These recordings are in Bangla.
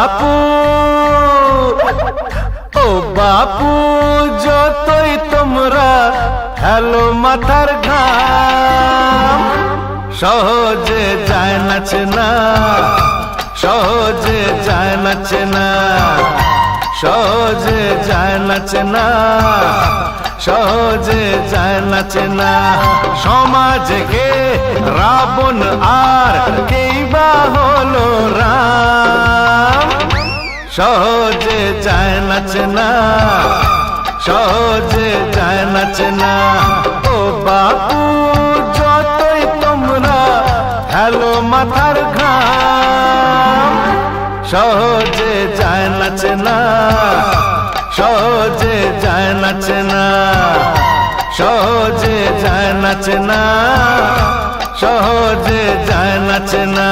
বাপু ও বাপু যতই তোমরা হেলো মাথার ঘাম সহজে যায় নাচে না সহজে যায় নাচে না সহজে যায় নাচে না সহজে যায় নাচে না সমাজকে রাবণ আর কেই বা হলো রাম সহজে যায় নাচে না সহজে যায় নাচে না ও বাপু যতই তোমরা হেলো মাথার ঘাম সহজে যায় নাচে না সহজে যায় নাচে না সহজে যায় নাচে না সহজে যায় নাচে না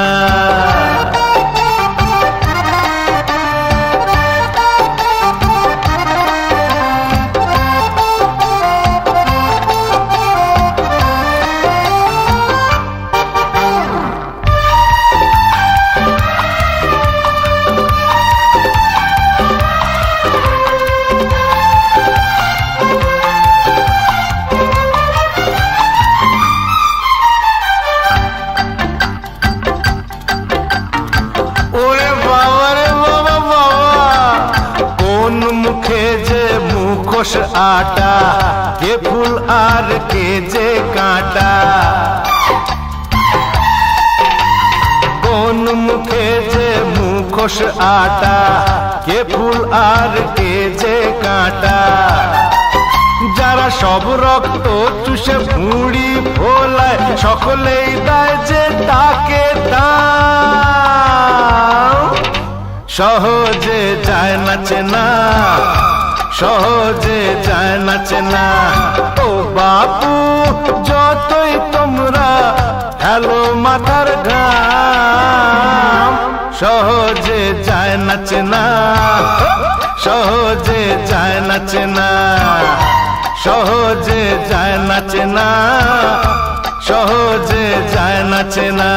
आटा के फूल आर के जे काटा कोन मुखे जे मुखोश आटा के फूल आर के जे काटा যারা সব রক্ত চুষে ভুঁড়ি ফোলায় সকলেই দেয় যে তাকে দাও সহজে যায় নাচে না সহজে যায় নাচে না ও বাপু যতই তোমরা হেলো মাথার ঘাম সহজে যায় নাচে না সহজে যায় নাচে না সহজে যায় নাচে না সহজে যায় নাচে না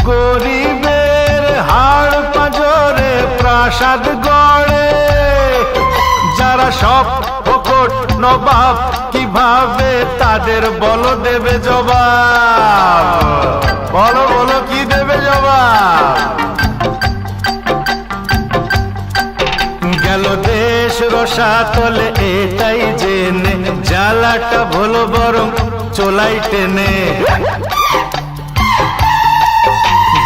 গরিবের হাড় পাঁজরে প্রাসাদ গড়ে যারা সব ফোকট নবাব কিভাবে তাদের বলো দেবে জবাব বলো বলো কি দেবে জবাব গেল দেশ রসাতলে এটাই জেনে জ্বালাটা ভোলো বরং চোলাই টেনে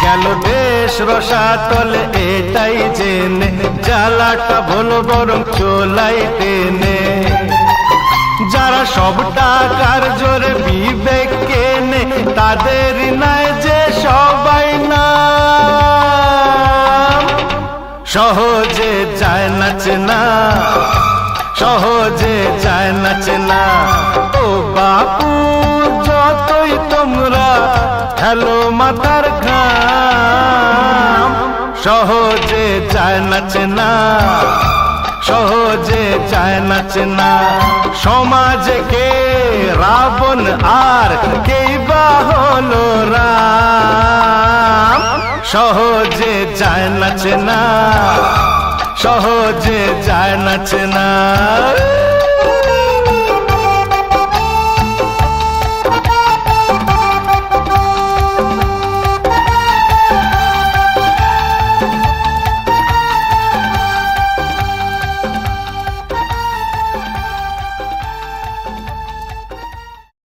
গেল দেশ রসাতলে এটাই জেনে জ্বালাটা ভোলো বরং চোলাই টেনে যারা সব টাকার জোরে বিবেক কেনে তাদের নাই যে সবাই না সহজে যায় নাচে না সহজে যায় নাচে না ও বাপু যতই তোমরা হেলো মাথার ঘাম সহজে যায় নাচে না সহজে যায় নাচে না সমাজকে রাবণ আর কেই বা হলো রাম সহজে যায় নাচে না সহজে যায় নাচে না